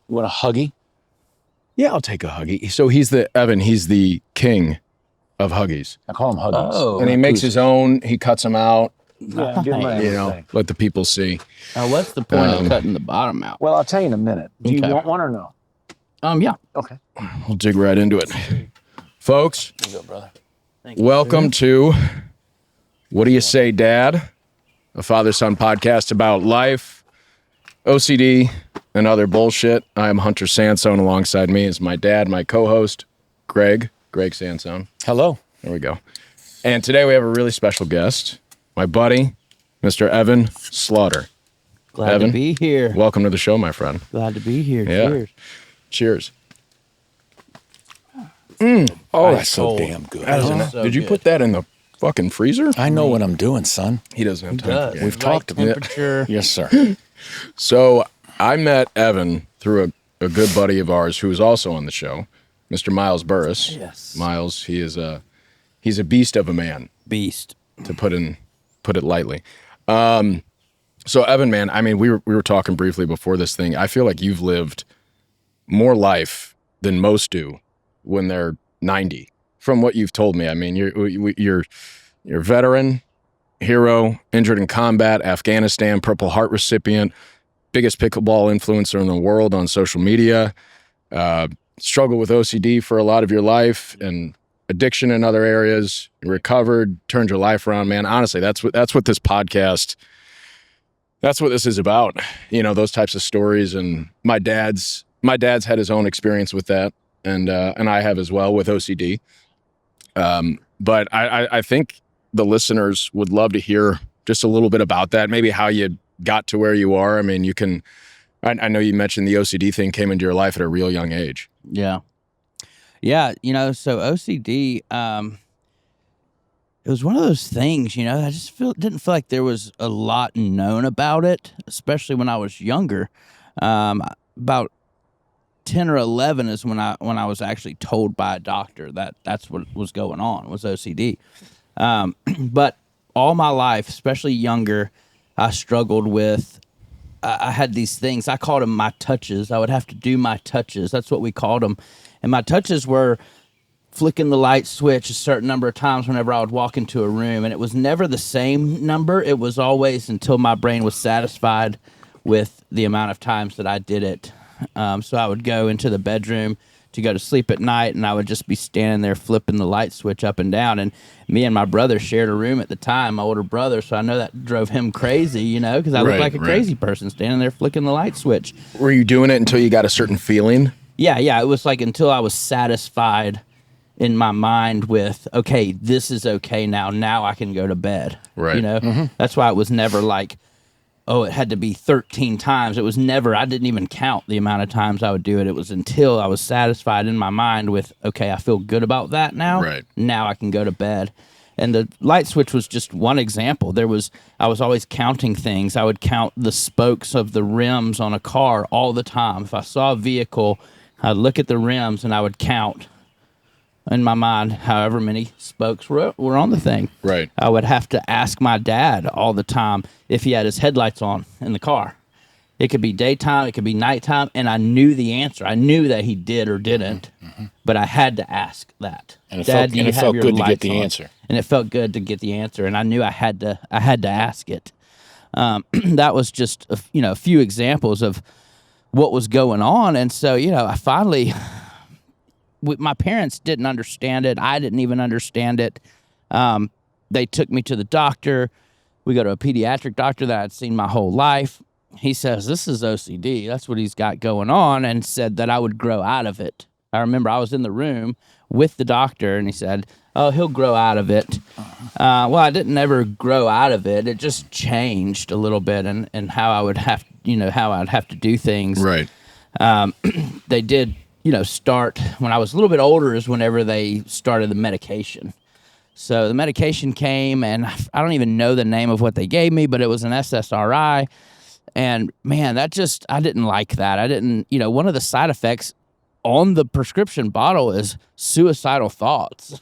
You want a Huggy? Yeah, I'll take a Huggy. So he's the king of Huggies. I call him Huggies. Oh. And he makes his own, he cuts them out, Yeah, give him everything. let the people see. Now, what's the point of cutting the bottom out? Well, I'll tell you in a minute. Do you want one or no? Yeah. Okay. We'll dig right into it. Folks, Here you go, brother. welcome to What Do You Say, Dad? A father-son podcast about life, OCD, and other bullshit. I am Hunter Sansone. Alongside me is my dad, my co-host, Gregg Sansone. Hello. There we go. And today we have a really special guest, my buddy, Mr. Evan Slaughter. Glad Evan, to be here. Welcome to the show, my friend. Glad to be here. Yeah. Cheers. Cheers. Oh, that's so cold. damn good. So Did you good. put that in the fucking freezer? I know what I'm doing, son. He doesn't have time. Does. for that. We've talked about it. temperature. Yes, sir. So I met Evan through a good buddy of ours who is also on the show, Mr. Miles Burris. Yes. Miles, he's a beast of a man, Beast. to put it lightly. So Evan, man, I mean, we were talking briefly before this thing. I feel like you've lived more life than most do when they're 90. From what you've told me, I mean, you're a veteran, hero, injured in combat, Afghanistan, Purple Heart recipient, biggest pickleball influencer in the world on social media, struggled with OCD for a lot of your life and addiction in other areas, recovered, turned your life around, man. Honestly, that's what this podcast, that's what this is about. You know, those types of stories. And my dad's had his own experience with that, and I have as well with OCD. But I think the listeners would love to hear just a little bit about that, maybe how you got to where you are. I mean, I know you mentioned the OCD thing came into your life at a real young age. Yeah. Yeah. So OCD, it was one of those things, I just didn't feel like there was a lot known about it, especially when I was younger. About 10 or 11 is when I was actually told by a doctor that that's what was going on, was OCD. But all my life, especially younger, I struggled with, I had these things, I called them my touches. I would have to do my touches. That's what we called them. And my touches were flicking the light switch a certain number of times whenever I would walk into a room. And it was never the same number. It was always until my brain was satisfied with the amount of times that I did it. So I would go into the bedroom to go to sleep at night, and I would just be standing there flipping the light switch up and down. And me and my brother shared a room at the time, my older brother, so I know that drove him crazy, because I looked like a crazy person standing there flicking the light switch. Were you doing it until you got a certain feeling? Yeah, it was like until I was satisfied in my mind with, okay, this is okay now I can go to bed. Right. That's why it was never like, oh, it had to be 13 times. It was never, I didn't even count the amount of times I would do it. It was until I was satisfied in my mind with, okay, I feel good about that now. Right. Now I can go to bed. And the light switch was just one example. I was always counting things. I would count the spokes of the rims on a car all the time. If I saw a vehicle, I'd look at the rims and I would count in my mind however many spokes were on the thing. Right. I would have to ask my dad all the time if he had his headlights on in the car. It could be daytime, it could be nighttime, and I knew the answer. I knew that he did or didn't, but I had to ask that. And it Dad, felt, felt good to get the on? answer. And it felt good to get the answer, and I knew I had to ask it. That was just a few examples of what was going on, and so I finally. My parents didn't understand it. I didn't even understand it. They took me to the doctor. We go to a pediatric doctor that I'd seen my whole life. He says, this is OCD. That's what he's got going on, and said that I would grow out of it. I remember I was in the room with the doctor, and he said, oh, he'll grow out of it. Well, I didn't ever grow out of it. It just changed a little bit and how I would have, how I'd have to do things. Right. They did start when I was a little bit older is whenever they started the medication. So the medication came, and I don't even know the name of what they gave me, but it was an SSRI. And man, I didn't like that. I didn't, one of the side effects on the prescription bottle is suicidal thoughts.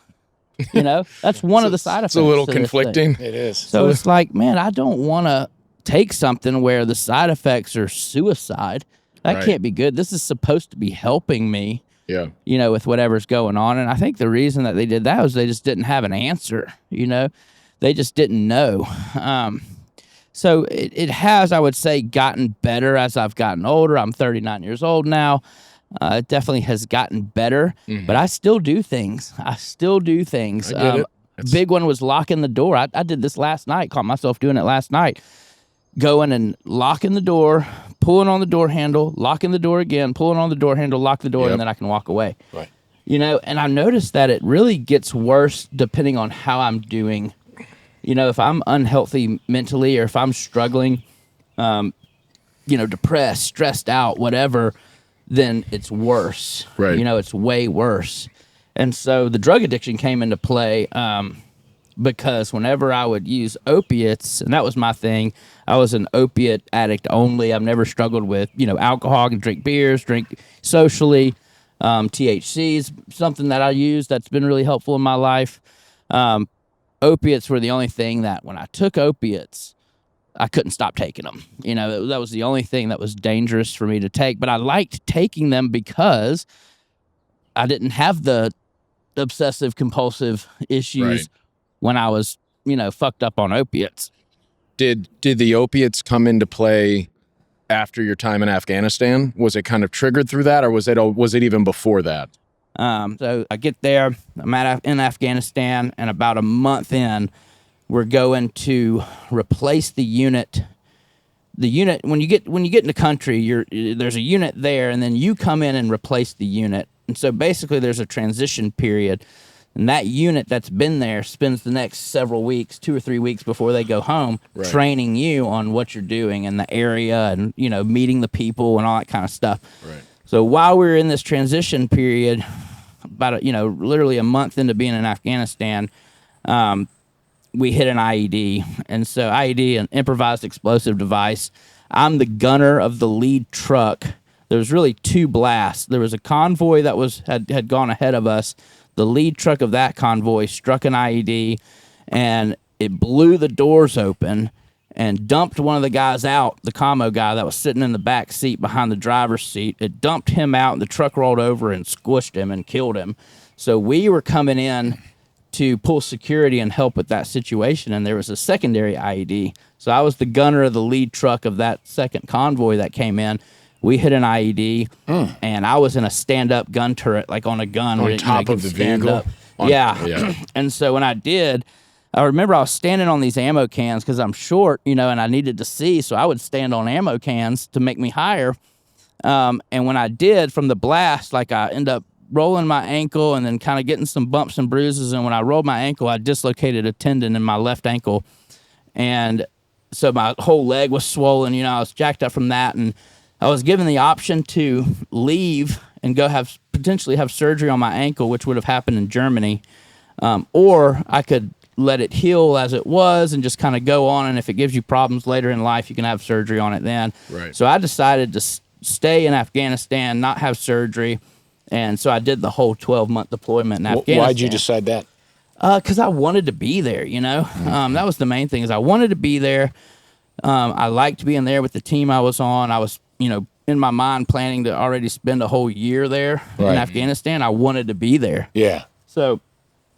That's one of the side effects. It's a little conflicting. It is. So it's like, man, I don't want to take something where the side effects are suicide. That Right. can't be good. This is supposed to be helping me, Yeah. with whatever's going on. And I think the reason that they did that was they just didn't have an answer, They just didn't know. So it has, I would say, gotten better as I've gotten older. I'm 39 years old now. It definitely has gotten better, but I still do things. I get it. Big one was locking the door. I did this last night, caught myself doing it last night. Going and locking the door, pulling on the door handle, locking the door again, pulling on the door handle, lock the door, Yep. and then I can walk away. Right. And I noticed that it really gets worse depending on how I'm doing. If I'm unhealthy mentally or if I'm struggling, depressed, stressed out, whatever, then it's worse. Right. It's way worse. And so the drug addiction came into play because whenever I would use opiates, and that was my thing, I was an opiate addict only. I've never struggled with, alcohol. I can drink beers, drink socially. THC is something that I use that's been really helpful in my life. Opiates were the only thing that when I took opiates, I couldn't stop taking them. That was the only thing that was dangerous for me to take. But I liked taking them because I didn't have the obsessive compulsive issues Right. when I was, fucked up on opiates. Did the opiates come into play after your time in Afghanistan? Was it kind of triggered through that, or was it even before that? So I get there, I'm in Afghanistan, and about a month in, we're going to replace the unit. The unit, when you get in the country, there's a unit there, and then you come in and replace the unit. And so basically there's a transition period, and that unit that's been there spends the next several weeks, 2 or 3 weeks before they go home, Right. training you on what you're doing in the area and, meeting the people and all that kind of stuff. Right. So while we were in this transition period, about literally a month into being in Afghanistan, we hit an IED. And so IED, an improvised explosive device. I'm the gunner of the lead truck. There was really 2 blasts. There was a convoy that had gone ahead of us. The lead truck of that convoy struck an IED, and it blew the doors open and dumped one of the guys out, the commo guy that was sitting in the back seat behind the driver's seat. It dumped him out, and the truck rolled over and squished him and killed him. So we were coming in to pull security and help with that situation, and there was a secondary IED. So I was the gunner of the lead truck of that second convoy that came in. We hit an IED, and I was in a stand-up gun turret, like on a gun. On top of the vehicle? Yeah. And so when I did, I remember I was standing on these ammo cans because I'm short, and I needed to see, so I would stand on ammo cans to make me higher. And when I did, from the blast, like I end up rolling my ankle and then kind of getting some bumps and bruises. And when I rolled my ankle, I dislocated a tendon in my left ankle. And so my whole leg was swollen. I was jacked up from that. And I was given the option to leave and go potentially have surgery on my ankle, which would have happened in Germany. Or I could let it heal as it was and just kind of go on. And if it gives you problems later in life, you can have surgery on it then. Right. So I decided to stay in Afghanistan, not have surgery. And so I did the whole 12-month deployment in Afghanistan. Why'd you decide that? Because I wanted to be there, That was the main thing, is I wanted to be there. I liked being there with the team I was on. I was, in my mind planning to already spend a whole year there in Afghanistan. I wanted to be there. Yeah. So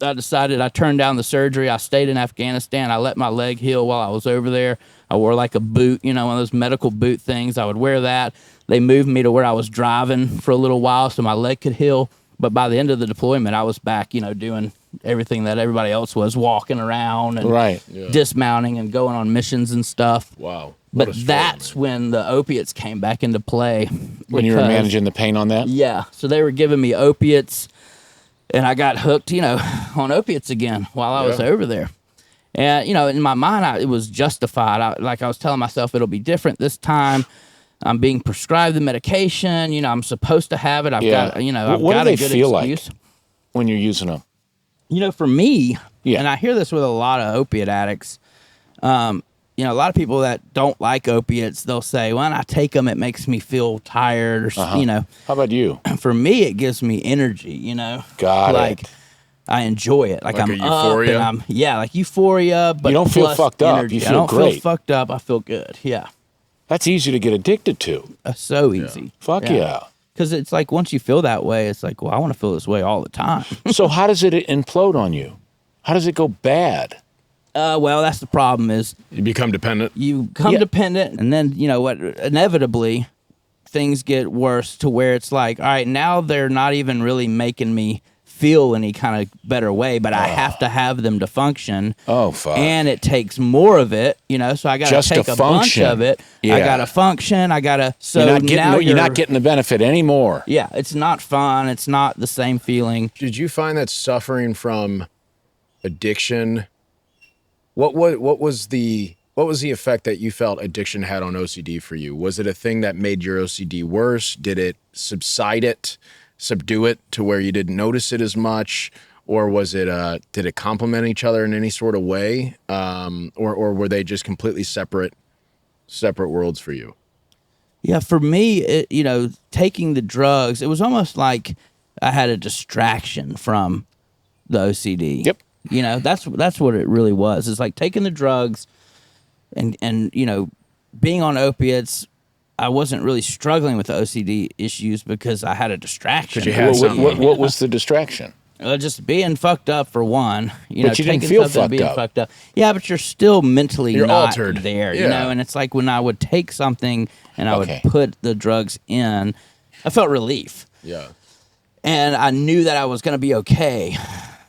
I decided I turned down the surgery. I stayed in Afghanistan. I let my leg heal while I was over there. I wore like a boot, one of those medical boot things. I would wear that. They moved me to where I was driving for a little while so my leg could heal. But by the end of the deployment, I was back, doing everything that everybody else was, walking around and dismounting and going on missions and stuff. Wow. But that's when the opiates came back into play. When you were managing the pain on that? Yeah. So they were giving me opiates, and I got hooked, on opiates again while I was over there. And, in my mind, it was justified. I was telling myself it'll be different this time. I'm being prescribed the medication. I'm supposed to have it. I've got, I've what got do a they good feel excuse. like when you're using them? For me, and I hear this with a lot of opiate addicts, a lot of people that don't like opiates, they'll say, when I take them, it makes me feel tired or, How about you? For me, it gives me energy, Got it. I enjoy it. Like I'm a euphoria? up and like euphoria, but You don't feel plus fucked up. energy. You feel I don't great. feel fucked up. I feel good. Yeah. That's easy to get addicted to. So easy. Fuck yeah. Because it's like once you feel that way, it's like, well, I want to feel this way all the time. So how does it implode on you? How does it go bad? Well, that's the problem is You become dependent. you become dependent, and then, you know what, inevitably things get worse to where it's like, all right, now they're not even really making me feel any kind of better way, but I have to have them to function. Oh, fuck. And it takes more of it, you know, so I got to take a bunch of it. I got to function. I got to, so you're not getting the benefit anymore. Yeah, it's not fun. It's not the same feeling. Did you find that suffering from addiction? What was the effect that you felt addiction had on OCD for you? Was it a thing that made your OCD worse? Did it subdue it to where you didn't notice it as much? Or was it did it complement each other in any sort of way? Or were they just completely separate worlds for you? Yeah, for me, you know, taking the drugs, it was almost like I had a distraction from the OCD. Yep. You know, that's what it really was. It's like taking the drugs and you know, being on opiates, I wasn't really struggling with the OCD issues because I had a distraction. You had What was the distraction? Just being fucked up for one. You know, But you didn't taking feel something and being fucked up. fucked up. Yeah, but you're still mentally You're not altered. there. Yeah. You know, and it's like when I would take something and I Okay. would put the drugs in, I felt relief. Yeah. And I knew that I was going to be okay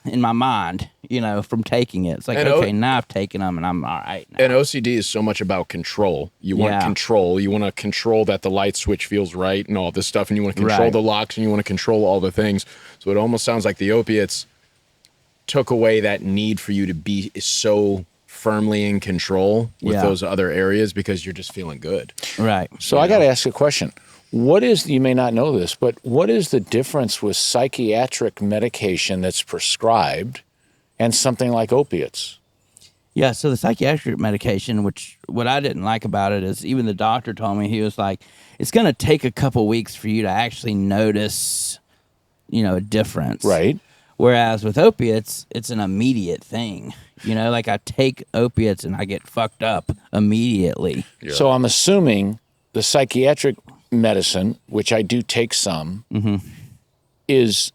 in my mind, you know, from taking it. It's like, And okay, now I've taken them and I'm all right now. And OCD is so much about control. You want control. You want to control that the light switch feels right and all this stuff. And you want to control the locks and you want to control all the things. So it almost sounds like the opiates took away that need for you to be so firmly in control with those other areas because you're just feeling good. Right. So I got to ask a question. You may not know this, but what is the difference with psychiatric medication that's prescribed and something like opiates? Yeah, so the psychiatric medication, which what I didn't like about it is even the doctor told me, he was like, it's going to take a couple weeks for you to actually notice, you know, a difference. Right. Whereas with opiates, it's an immediate thing. You know, like I take opiates and I get fucked up immediately. Yeah. So I'm assuming the psychiatric medicine, which I do take some, is.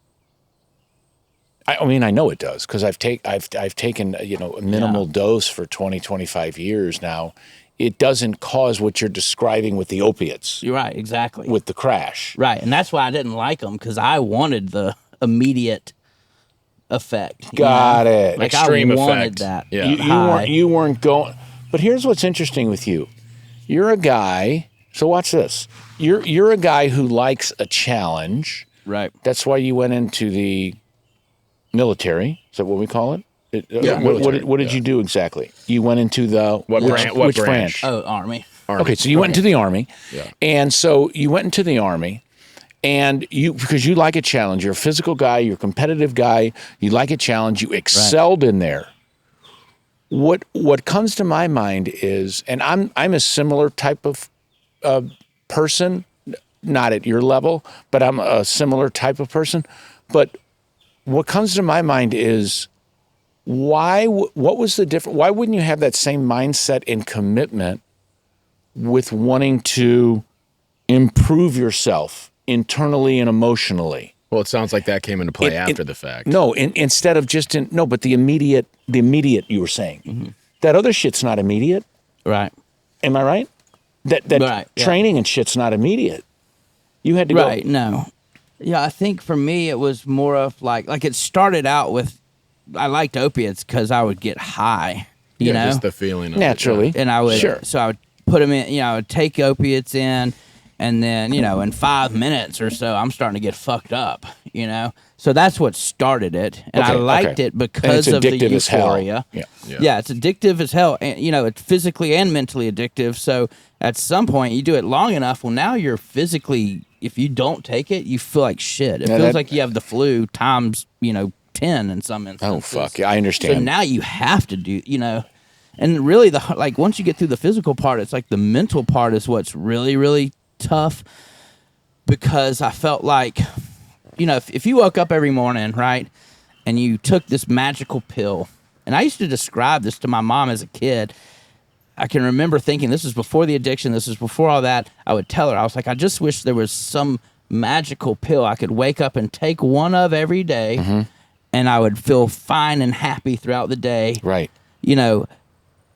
I mean, I know it does because I've taken you know a minimal dose for 20, 25 years now. It doesn't cause what you're describing with the opiates. You're right, exactly. With the crash. Right, and that's why I didn't like them because I wanted the immediate effect. Got it. Like Extreme I wanted effect. that. Yeah. You weren't going. But here's what's interesting with you. You're a guy. So watch this. You're a guy who likes a challenge. Right. That's why you went into the military. Is that what we call it? What did you do exactly? You went into the which branch? Oh, Army. Okay, so you went into the Army. Yeah. And so you went into the Army. And because you like a challenge, you're a physical guy, you're a competitive guy, you like a challenge, you excelled in there. What comes to my mind is, and I'm a similar type of person, not at your level, but I'm a similar type of person. But what comes to my mind is, what was the difference? Why wouldn't you have that same mindset and commitment with wanting to improve yourself internally and emotionally? Well, it sounds like that came into play after the fact. No, instead of just but the immediate you were saying. That other shit's not immediate. Right. Am I right? That training and shit's not immediate. You had to go. Right, no. Yeah, I think for me it was more of like it started out with, I liked opiates because I would get high, you know? Just the feeling of Naturally. it. And I would, Sure. so I would put them in, you know, I would take opiates in, and then, you know, in 5 minutes or so, I'm starting to get fucked up, you know? So that's what started it. And I liked it because of the euphoria. Yeah, it's addictive as hell. And, you know, it's physically and mentally addictive. So at some point, you do it long enough, well, now you're physically, if you don't take it, you feel like shit. It feels like you have the flu times, you know, 10 in some instances. Oh, fuck. I understand. So now you have to do, you know, and really once you get through the physical part, it's like the mental part is what's really, really tough, because I felt like, you know, if you woke up every morning, right, and you took this magical pill, and I used to describe this to my mom as a kid, I can remember thinking, this is before the addiction, this is before all that. I would tell her, I was like, I just wish there was some magical pill I could wake up and take one of every day, and I would feel fine and happy throughout the day. Right. You know,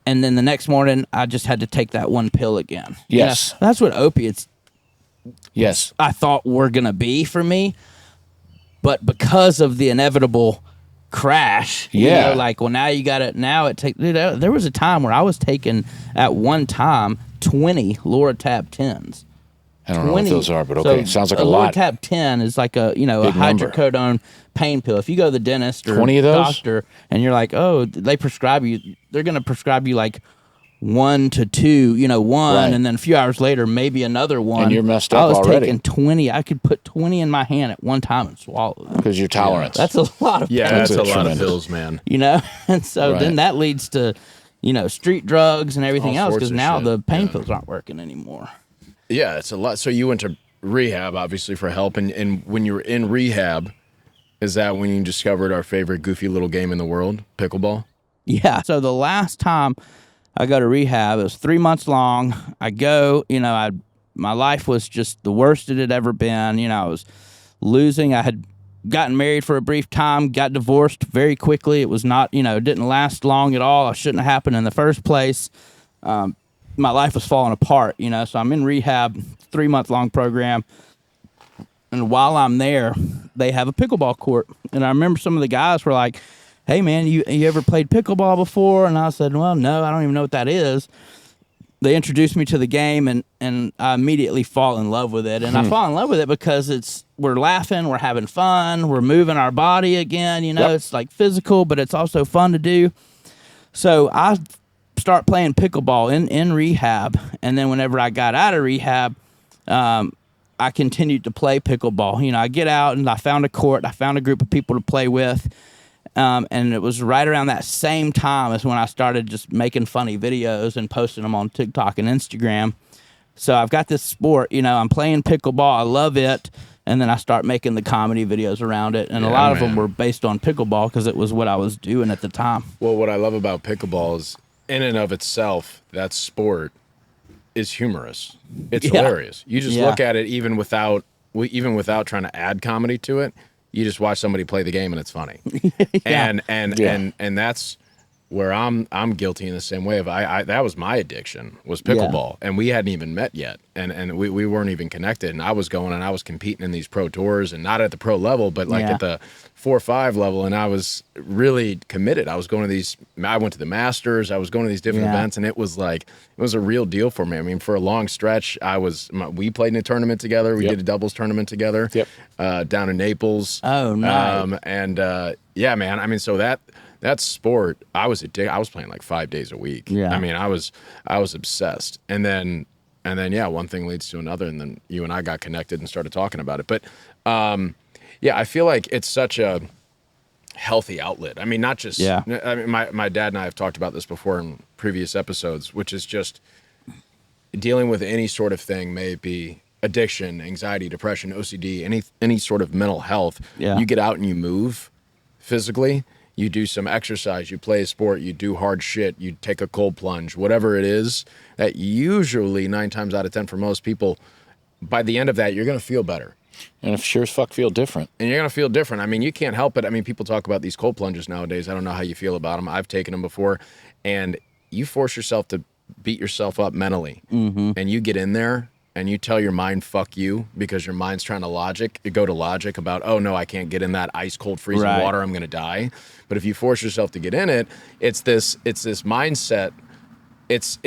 and then the next morning, I just had to take that one pill again. Yes. You know, that's what opiates Yes. I thought were going to be for me. But because of the inevitable crash, you know, like, well, now you got it. Now it takes, there was a time where I was taking at one time 20 Loratab 10s. I don't know what those are, but okay. So sounds like a lot. Loratab 10 is like a, you know, Big a number. hydrocodone pain pill. If you go to the dentist or 20 of those? doctor and you're like, oh, they prescribe you, they're going to prescribe you like 1 to 2, you know, one, Right. and then a few hours later, maybe another one. And you're messed up I was already. taking 20. I could put 20 in my hand at one time and swallow them. Because your tolerance. That's a lot of Yeah, pain, that's a lot of tremendous. pills, man. you know? And so Right. then that leads to, you know, street drugs and everything All else, sorts because of now shit. the pain Yeah. pills aren't working anymore. Yeah, it's a lot. So you went to rehab, obviously, for help. And when you were in rehab, is that when you discovered our favorite goofy little game in the world, pickleball? Yeah. So the last time I go to rehab, it was 3 months long. I go, you know, my life was just the worst it had ever been. You know, I was losing. I had gotten married for a brief time, got divorced very quickly. It was not, you know, it didn't last long at all. It shouldn't have happened in the first place. My life was falling apart, you know, so I'm in rehab, 3 month long program. And while I'm there, they have a pickleball court. And I remember some of the guys were like, hey, man, you ever played pickleball before? And I said, well, no, I don't even know what that is. They introduced me to the game, and I immediately fall in love with it. And I fall in love with it because we're laughing, we're having fun, we're moving our body again. You know, It's like physical, but it's also fun to do. So I start playing pickleball in rehab. And then whenever I got out of rehab, I continued to play pickleball. You know, I get out and I found a court, I found a group of people to play with. And it was right around that same time as when I started just making funny videos and posting them on TikTok and Instagram. So I've got this sport, you know, I'm playing pickleball. I love it. And then I start making the comedy videos around it. And a lot of them were based on pickleball because it was what I was doing at the time. Well, what I love about pickleball is, in and of itself, that sport is humorous. It's hilarious. You just look at it even without trying to add comedy to it. You just watch somebody play the game and it's funny. And that's where I'm guilty in the same way of I that was my addiction, was pickleball. And we hadn't even met yet. And we weren't even connected. And I was going and I was competing in these pro tours, and not at the pro level, but like at the 4 or 5 level, and I was really committed. I was going to these, I went to the Masters, I was going to these different events, and it was a real deal for me. I mean, for a long stretch, we played in a tournament together. We did a doubles tournament together down in Naples. Oh, nice. Yeah, man. I mean, so that sport, I was addicted. I was playing like 5 days a week. Yeah. I mean, I was obsessed. And then one thing leads to another, and then you and I got connected and started talking about it. But yeah, I feel like it's such a healthy outlet. I mean, not just. I mean, my dad and I have talked about this before in previous episodes, which is just dealing with any sort of thing, may it be addiction, anxiety, depression, OCD, any sort of mental health. Yeah. You get out and you move physically. You do some exercise, you play a sport, you do hard shit, you take a cold plunge, whatever it is, that usually 9 times out of 10 for most people, by the end of that, you're going to feel better. And sure as fuck feel different. And you're going to feel different. I mean, you can't help it. I mean, people talk about these cold plunges nowadays. I don't know how you feel about them. I've taken them before. And you force yourself to beat yourself up mentally. Mm-hmm. And you get in there and you tell your mind, fuck you, because your mind's trying to go to logic about, oh, no, I can't get in that ice cold freezing water. I'm going to die. But if you force yourself to get in it, it's this mindset. It's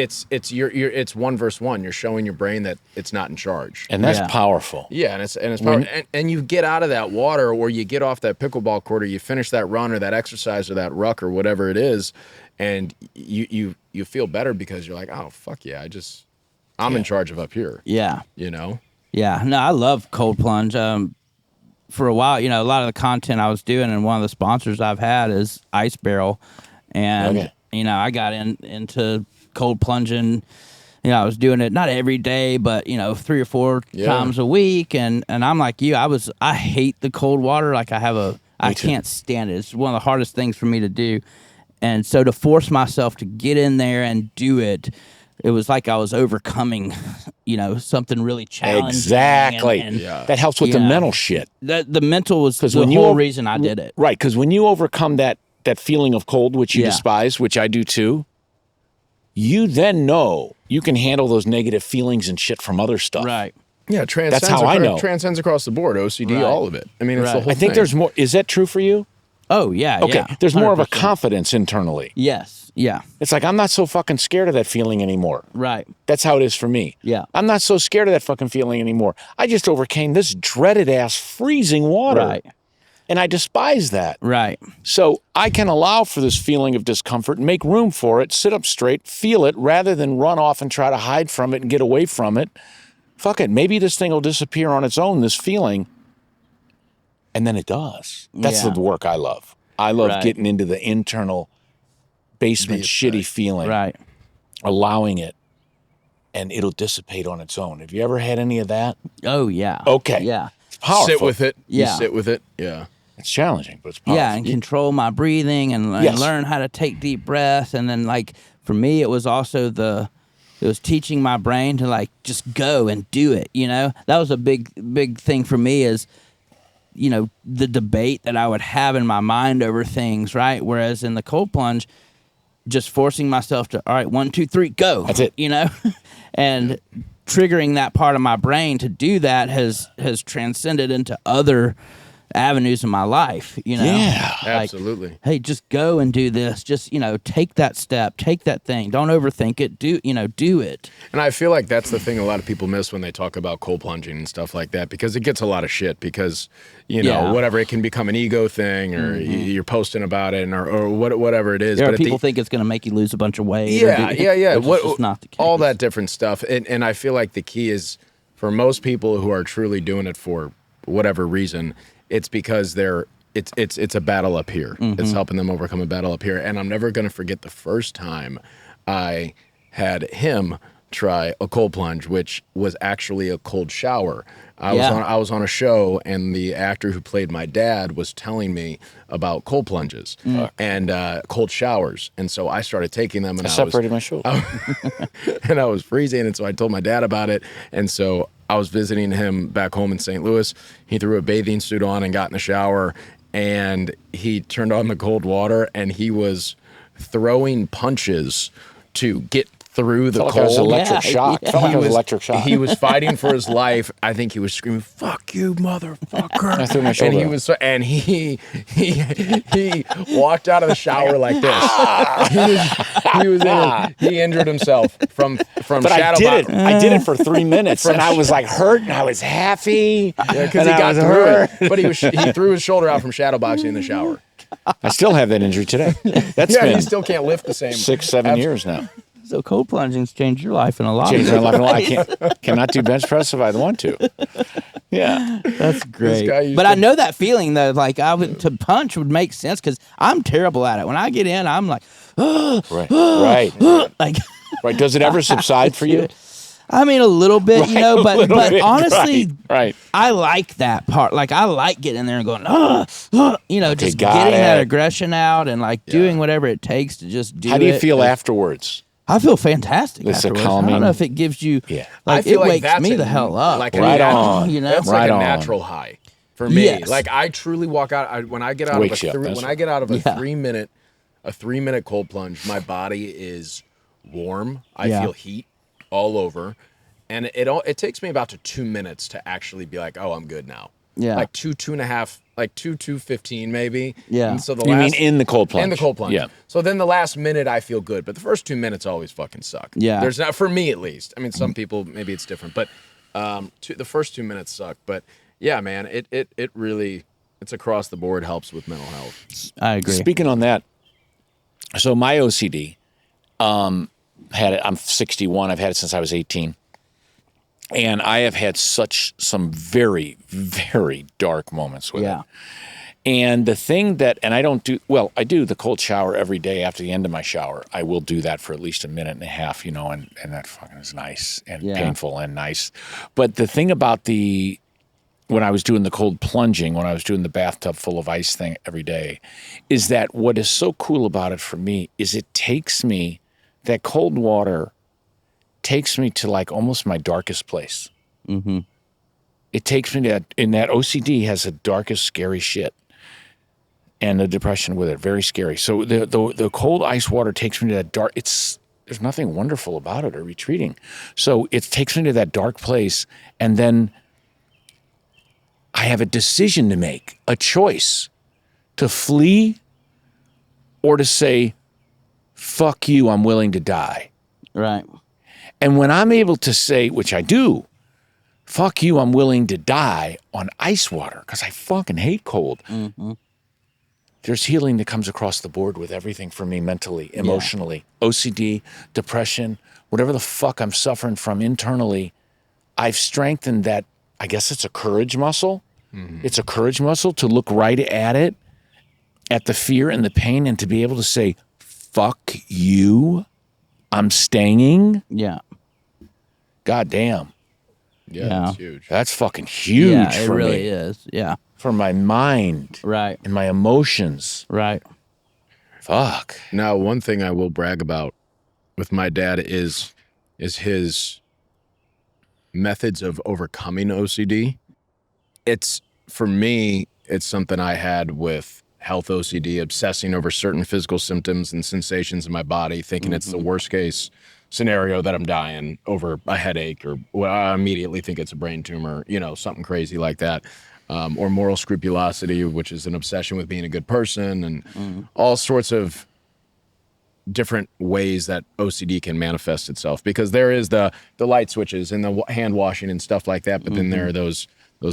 1 versus 1. You're showing your brain that it's not in charge, And that's powerful. Yeah, and it's powerful. And you get out of that water, or you get off that pickleball court, or you finish that run or that exercise or that ruck or whatever it is, and you feel better because you're like, oh fuck yeah, I'm in charge of up here. Yeah. You know. Yeah. No, I love cold plunge. For a while, you know, a lot of the content I was doing, and one of the sponsors I've had is Ice Barrel, and you know, I got into cold plunging. You know, I was doing it not every day, but you know, 3 or 4 times a week. And I'm like you, I hate the cold water. Like I can't stand it. It's one of the hardest things for me to do. And so to force myself to get in there and do it, it was like I was overcoming, something really challenging. Exactly. And That helps with the mental shit. The mental was the when whole reason I did it. Right, because when you overcome that feeling of cold, which you despise, which I do too, you then know you can handle those negative feelings and shit from other stuff. Right. Yeah, That's how I know. Transcends across the board, OCD, all of it. I mean, it's the whole I think thing. there's more. Is that true for you? Oh, yeah, Okay, yeah. there's more of a 100%. confidence internally. Yes, yeah. It's like, I'm not so fucking scared of that feeling anymore. Right. That's how it is for me. Yeah. I'm not so scared of that fucking feeling anymore. I just overcame this dreaded ass freezing water. Right. And I despise that. Right. So I can allow for this feeling of discomfort, make room for it, sit up straight, feel it, rather than run off and try to hide from it and get away from it. Fuck it. Maybe this thing will disappear on its own, this feeling. And then it does. That's the work I love. I love getting into the internal basement shitty feeling. Right. Allowing it. And it'll dissipate on its own. Have you ever had any of that? Oh, yeah. Okay. Yeah. It's powerful. Sit with it. Yeah. You sit with it. Yeah. It's challenging, but it's powerful. Yeah, and control my breathing and learn how to take deep breaths. And then, like, for me, it was also it was teaching my brain to, like, just go and do it, That was a big thing for me is, the debate that I would have in my mind over things, right? Whereas in the cold plunge, just forcing myself to, all right, 1, 2, 3, go. That's it. And triggering that part of my brain to do that has transcended into other avenues in my life, Yeah, like, absolutely. hey, just go and do this. Just, take that step, take that thing. Don't overthink it. Do it. And I feel like that's the thing a lot of people miss when they talk about cold plunging and stuff like that, because it gets a lot of shit because, whatever, it can become an ego thing or you're posting about it or whatever it is. There but are people think it's going to make you lose a bunch of weight. Yeah. Which is just not the case. All that different stuff. And I feel like the key is for most people who are truly doing it for whatever reason, it's because it's a battle up here. It's helping them overcome a battle up here. And I'm never going to forget the first time I had him try a cold plunge, which was actually a cold shower. I was on a show, and the actor who played my dad was telling me about cold plunges and cold showers. And so I started taking them, and I separated my shoulder. and I was freezing, and so I told my dad about it. And so I was visiting him back home in St. Louis. He threw a bathing suit on and got in the shower, and he turned on the cold water, and he was throwing punches to get through the Felt cold. like it was electric shock. Yeah. Felt like it was electric shock. He was fighting for his life. I think he was screaming, "Fuck you, motherfucker!" I threw my shoulder And he was, and he walked out of the shower like this. He injured himself from But shadow I did box. it. I did it for 3 minutes, and I was like hurt, and I was happy. Yeah, because he got through it. But he threw his shoulder out from shadow boxing in the shower. I still have that injury today. That's Yeah, been he still can't lift the same. 6-7 years now. So cold plunging's changed your life in a lot Changed of my ways. life. I cannot do bench press if I want to. Yeah. That's great. guy used But to- I know that feeling though, like to punch would make sense because I'm terrible at it. When I get in, I'm like, Right. like, Right. Does it ever subside for you? I mean, a little bit, Right, a but little bit, honestly, right. I like that part. Like, I like getting in there and going, just got getting that it. aggression out and like doing whatever it takes to just do it. How do you feel afterwards? I feel fantastic It's a afterwards. I calming- don't know if it gives you, Yeah. I like, feel it like wakes that's me a- the hell up. like Right on. That's Right like a on. natural high for me. Yes. Like I truly walk out when I get out Wakes of you up, that's when right. I get out of a Yeah. 3-minute cold plunge, my body is warm. I Yeah. feel heat all over, and it takes me about 2 minutes to actually be like, oh, I'm good now. Yeah. Like 2.5, like 2:15 maybe. Yeah. And so the You last mean in the cold plunge? in the cold plunge. Yeah. So then the last minute I feel good, but the first 2 minutes always fucking suck. Yeah. There's not, for me at least. I mean, some people maybe it's different, but the first 2 minutes suck. But yeah, man, it really, it's across the board, helps with mental health. I agree. Speaking on that, so my OCD, had it. I'm 61. I've had it since I was 18. And I have had some very, very dark moments with it. And the thing that, and I don't do, well, I do the cold shower every day after the end of my shower. I will do that for at least a minute and a half, and that fucking is nice and painful and nice. But the thing about the when I was doing the cold plunging, when I was doing the bathtub full of ice thing every day, is that what is so cool about it for me is it takes me, that cold water takes me to like almost my darkest place. Mm-hmm. It takes me to, in that OCD has the darkest, scary shit. And the depression with it, very scary. So the cold ice water takes me to that dark, there's nothing wonderful about it or retreating. So it takes me to that dark place, and then I have a decision to make, a choice to flee or to say, fuck you, I'm willing to die. Right. And when I'm able to say, which I do, fuck you, I'm willing to die on ice water, because I fucking hate cold. Mm-hmm. There's healing that comes across the board with everything for me mentally, emotionally, OCD, depression, whatever the fuck I'm suffering from internally. I've strengthened that. I guess it's a courage muscle. Mm-hmm. It's a courage muscle to look right at it, at the fear and the pain, and to be able to say, fuck you, I'm staying. Yeah. God damn. Yeah, that's huge. That's fucking huge Yeah, for me. it really is. Yeah. For my mind. Right. And my emotions. Right. Fuck. Now, one thing I will brag about with my dad is his methods of overcoming OCD. It's, for me, it's something I had with health OCD, obsessing over certain physical symptoms and sensations in my body, thinking it's the worst case scenario that I'm dying over a headache, or well, I immediately think it's a brain tumor, something crazy like that. Or moral scrupulosity, which is an obsession with being a good person, and all sorts of different ways that OCD can manifest itself. Because there is the light switches and the hand washing and stuff like that, but then there are those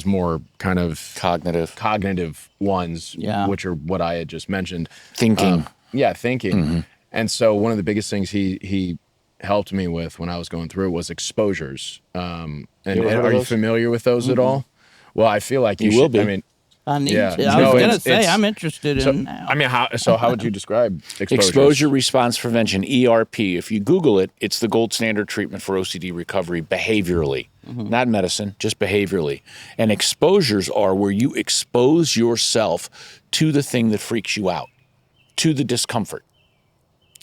more kind of cognitive ones, which are what I had just mentioned. Thinking. Thinking. Mm-hmm. And so one of the biggest things he helped me with when I was going through it was exposures. And are you familiar with those at all? Well, I feel like you will be. I mean, I need to. I was going to say, I'm interested so, in now. I mean, how would you describe exposures? Exposure response prevention, ERP. If you Google it, it's the gold standard treatment for OCD recovery behaviorally, not medicine, just behaviorally. And exposures are where you expose yourself to the thing that freaks you out, to the discomfort.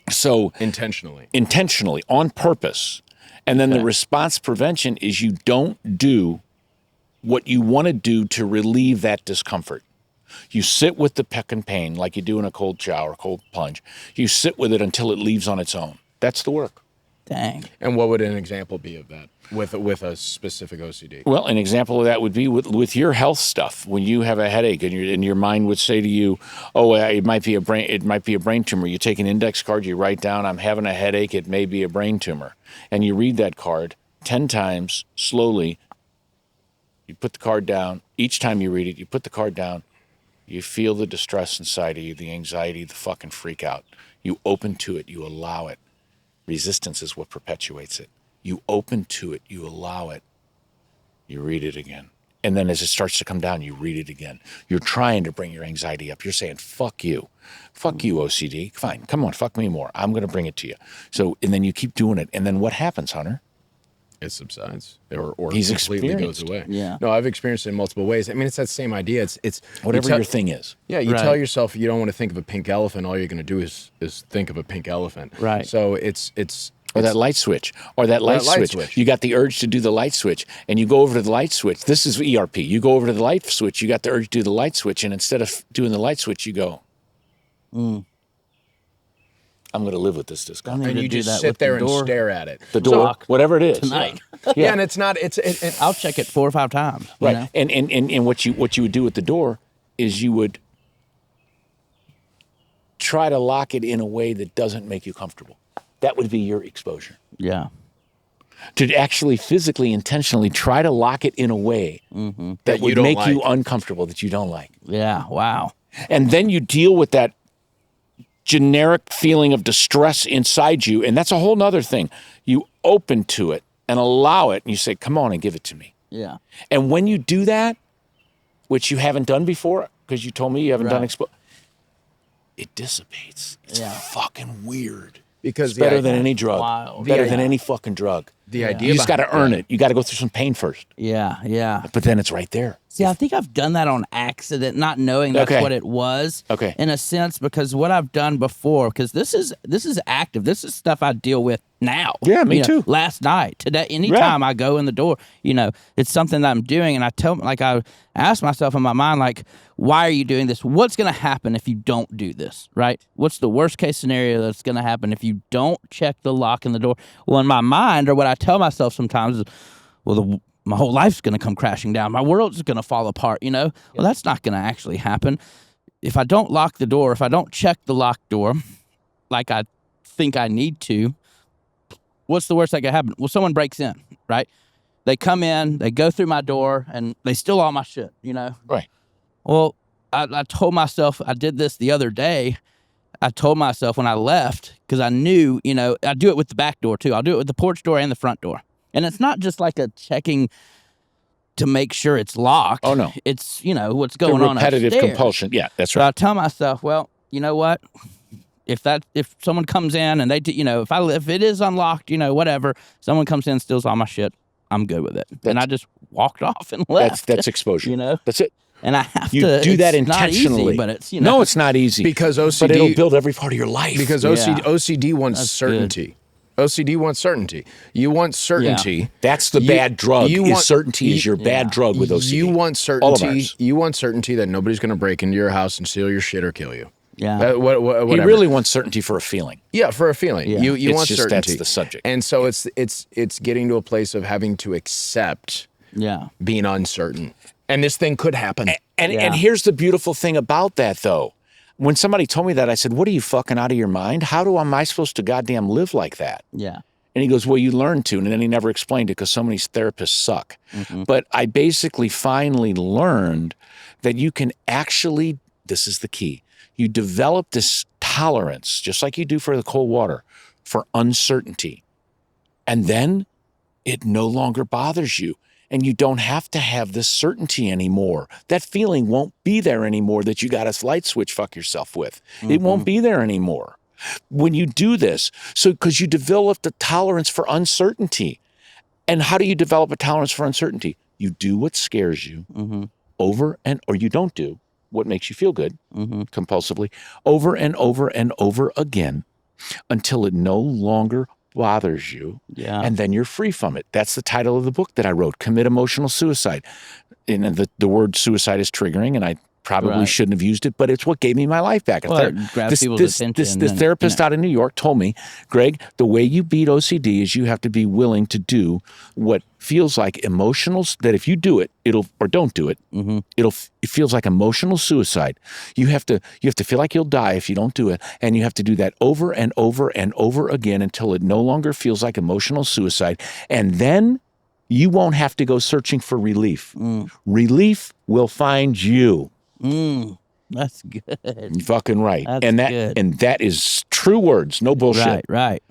So intentionally, on purpose. And then the response prevention is you don't do what you want to do to relieve that discomfort. You sit with the peck and pain like you do in a cold shower, cold plunge. You sit with it until it leaves on its own. That's the work. Dang. And what would an example be of that with a specific OCD? Well, an example of that would be with your health stuff. When you have a headache and your mind would say to you, "Oh, it might be a brain tumor." You take an index card, you write down, "I'm having a headache. It may be a brain tumor," and you read that card 10 times slowly. You put the card down. Each time you read it, you put the card down. You feel the distress inside of you, the anxiety, the fucking freak out. You open to it. You allow it. Resistance is what perpetuates it. You open to it. You allow it. You read it again. And then as it starts to come down, you read it again. You're trying to bring your anxiety up. You're saying, fuck you. Fuck you, OCD. Fine. Come on, fuck me more. I'm going to bring it to you. So, and then you keep doing it. And then what happens, Hunter? It subsides or He's completely goes away. Yeah. No, I've experienced it in multiple ways. I mean, it's that same idea. It's whatever your thing is. Yeah, you tell yourself you don't want to think of a pink elephant. All you're going to do is think of a pink elephant. Right. So it's or that light switch, or that light switch. You got the urge to do the light switch, and you go over to the light switch. This is ERP. You go over to the light switch. You got the urge to do the light switch, and instead of doing the light switch, you go, I'm going to live with this discomfort. And you just sit there and stare at it. The door, whatever it is. Tonight. Yeah, and it's not. I'll check it 4 or 5 times. Right. And what you would do at the door is you would try to lock it in a way that doesn't make you comfortable. That would be your exposure. Yeah. To actually physically, intentionally try to lock it in a way that would make you uncomfortable, that you don't like. Yeah. Wow. And then you deal with that generic feeling of distress inside you, and that's a whole nother thing. You open to it and allow it, and you say, come on and give it to me. Yeah. And when you do that, which you haven't done before, because you told me you haven't done it dissipates. It's fucking weird. Because it's better than any drug. Wild. Better than any fucking drug. The idea You just got to behind- earn it. You got to go through some pain first, Yeah. but then it's right there. See, I think I've done that on accident, not knowing that's Okay. what it was. Okay. In a sense, because what I've done before, because this is active. This is stuff I deal with now. Yeah, me too. Last night, today, anytime I go in the door, it's something that I'm doing, and I ask myself in my mind, like, why are you doing this? What's going to happen if you don't do this? Right? What's the worst case scenario that's going to happen if you don't check the lock in the door? Well, in my mind, or what I tell myself sometimes is, well, my whole life's going to come crashing down. My world's going to fall apart, Well, that's not going to actually happen. If I don't lock the door, if I don't check the locked door like I think I need to, what's the worst that could happen? Well, someone breaks in, right? They come in, they go through my door, and they steal all my shit, Right. Well, I told myself, I did this the other day. I told myself when I left, because I knew, I do it with the back door too. I'll do it with the porch door and the front door. And it's not just like a checking to make sure it's locked. Oh, no. It's, what's going on repetitive upstairs. compulsion. Yeah, that's So right. I tell myself, well, you know what? If someone comes in and they, if it is unlocked, whatever, someone comes in and steals all my shit, I'm good with it. And I just walked off and left. That's exposure. That's it. And I have You to do that it's not intentionally. easy, but it's No, it's not easy. Because OCD, but it'll build every part of your life. Because OCD wants That's certainty. OCD wants certainty. You want certainty. That's the bad drug. Certainty is your bad drug with OCD. You want All of certainty. ours. You want certainty that nobody's going to break into your house and steal your shit or kill you. Yeah. Whatever. He really wants certainty for a feeling. Yeah, for a feeling. Yeah. You It's want just certainty. that's the subject. And so it's getting to a place of having to accept Yeah. being uncertain. And this thing could happen. And here's the beautiful thing about that, though. When somebody told me that, I said, what are you fucking out of your mind? How am I supposed to goddamn live like that? Yeah. And he goes, well, you learn to. And then he never explained it because so many therapists suck. Mm-hmm. But I basically finally learned that you can actually, this is the key, you develop this tolerance, just like you do for the cold water, for uncertainty. And then it no longer bothers you. And you don't have to have this certainty anymore. That feeling won't be there anymore that you got a light switch fuck yourself with. It won't be there anymore. When you do this, because you develop the tolerance for uncertainty. And how do you develop a tolerance for uncertainty? You do what scares you over or you don't do what makes you feel good compulsively over and over and over again until it no longer bothers you. Yeah. And then you're free from it. That's the title of the book that I wrote, Commit Emotional Suicide. And the word suicide is triggering, and I probably shouldn't have used it, but it's what gave me my life back. Well, it grabs people's attention. This therapist out in New York told me, Greg, the way you beat OCD is you have to be willing to do what feels like emotional, that if you do it, or don't do it, it feels like emotional suicide. You have to feel like you'll die if you don't do it, and you have to do that over and over and over again until it no longer feels like emotional suicide. And then you won't have to go searching for relief. Relief will find you. That's good. You're fucking right. That's good. And that is true words, no bullshit. Right.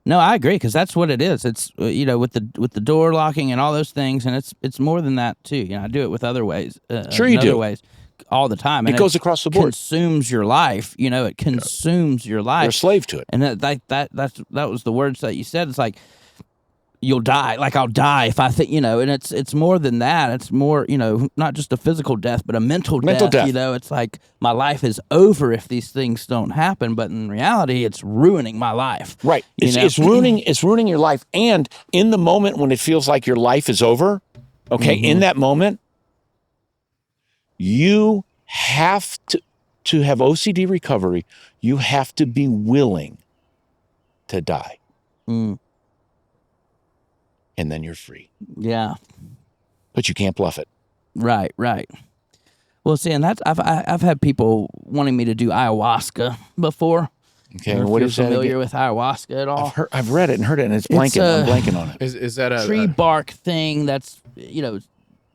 No, I agree, because that's what it is. It's with the door locking and all those things, and it's more than that too. I do it with other ways. Sure you do. Other ways all the time. And it goes across the board. Consumes your life. It consumes your life. You're a slave to it. And that was the words that you said. It's like, you'll die. Like, I'll die if I think, and it's more than that. It's more, not just a physical death, but a mental death. It's like, my life is over if these things don't happen. But in reality, it's ruining my life. Right. It's ruining your life. And in the moment when it feels like your life is over, okay, in that moment, you have to have OCD recovery, you have to be willing to die. And then you're free. Yeah. But you can't bluff it. Right. Well, see, and that's I've had people wanting me to do ayahuasca before. Okay, and what is that? Familiar with ayahuasca at all? I've read it and heard it, and I'm blanking on it. Is that a tree bark thing that's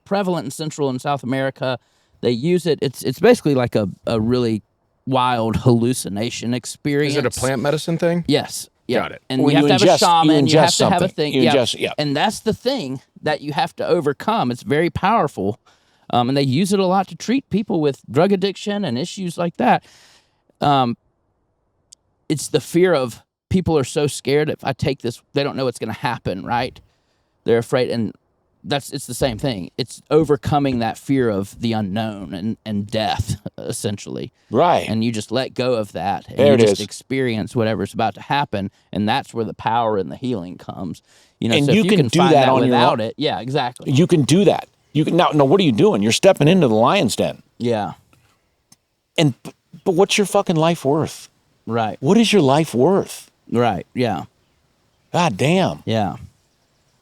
prevalent in Central and South America? They use it. It's basically like a really wild hallucination experience. Is it a plant medicine thing? Yes. Yeah. Got it. And When you have you to have a ingest- you shaman. You have ingest to have a something. thing. You ingest- yeah. And that's the thing that you have to overcome. It's very powerful. And they use it a lot to treat people with drug addiction and issues like that. It's the fear of people are so scared. If I take this, they don't know what's going to happen, right? They're afraid, and it's the same thing. It's overcoming that fear of the unknown and death, essentially. Right. And you just let go of that, and There you it just is. experience whatever's about to happen, and that's where the power and the healing comes. You know, And so you if you can can do find that that on your without own. it, yeah, exactly. You can do that. You can now. What are you doing? You're stepping into the lion's den. Yeah, And but what's your fucking life worth? right, What is your life worth? right, yeah, God damn. yeah,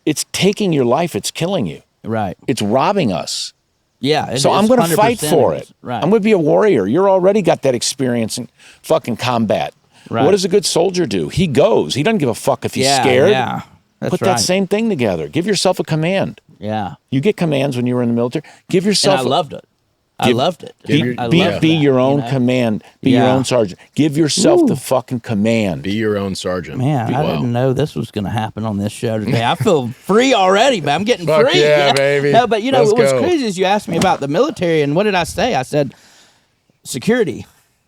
It's taking your life. It's killing you. right, It's robbing us. yeah. So I'm going to fight for it. Right. I'm going to be a warrior. You're already got that experience in fucking combat. Right. What does a good soldier do? He goes. He doesn't give a fuck if he's yeah, scared. Yeah, that's Put right. that same thing together. Give yourself a command. Yeah, You get commands when you were in the military. Give and yourself. I loved it. I loved it. Be, I be, loved be that, your own you know? command. Be your Yeah. own sergeant. Give yourself Ooh. the fucking command. Be your own sergeant. Man, I Wow. didn't know this was going to happen on this show today. I feel free already, man. I'm getting Fuck free. yeah, baby. No, but you know, Let's what was go. crazy is you asked me about the military, and what did I say? I said security.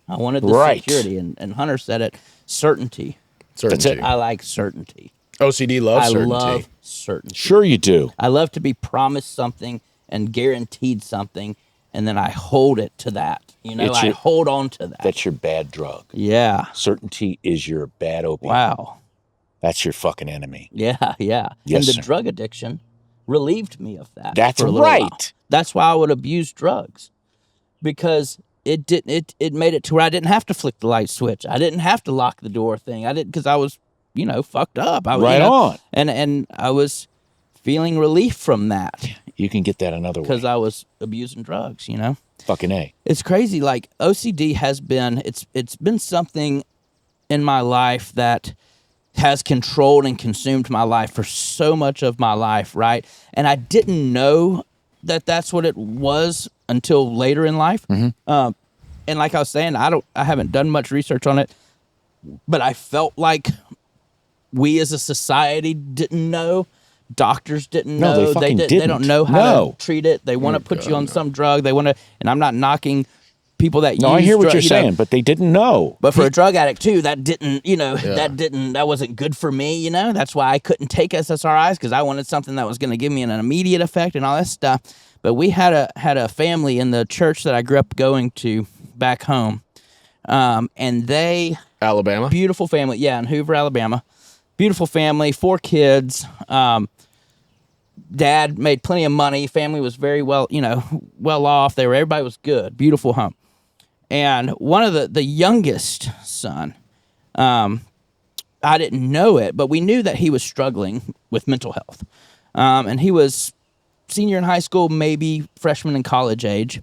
I wanted the Right. security, and Hunter said it, certainty. Certainty. it. I like certainty. OCD loves I certainty. love certainty. Sure you do. I love to be promised something and guaranteed something, and then I hold it to that. You know, It's I your- hold on to that. That's your bad drug. Yeah. Certainty is your bad opium. Wow. That's your fucking enemy. Yeah, yeah. Yes, and the sir. drug addiction relieved me of that. That's for a little while. right. That's why I would abuse drugs, because it didn't. It made it to where I didn't have to flick the light switch. I didn't have to lock the door thing. I didn't, because I was, fucked up. I was, Right on. And I was feeling relief from that You can get that another way. because I was abusing drugs. Fucking A. It's crazy. Like OCD has been, it's been something in my life that has controlled and consumed my life for so much of my life, right? And I didn't know that that's what it was until later in life. And like I was saying, I haven't done much research on it, but I felt like we as a society didn't know. Doctors didn't No, know. they fucking They didn't. don't know how No. to treat it. They want to put you on some drug. They want to, and I'm not knocking people that No, use I hear what drug- you're you know, saying, but they didn't know. but for a drug addict too, that didn't, that wasn't good for me, That's why I couldn't take SSRIs, because I wanted something that was going to give me an immediate effect and all that stuff. But we had a family in the church that I grew up going to back home, and they Alabama. beautiful family, yeah, in Hoover, Alabama, beautiful family, 4 kids. Dad made plenty of money. Family was very well off. Everybody was good. Beautiful home. And one of the youngest son, I didn't know it, but we knew that he was struggling with mental health. And he was senior in high school, maybe freshman in college age.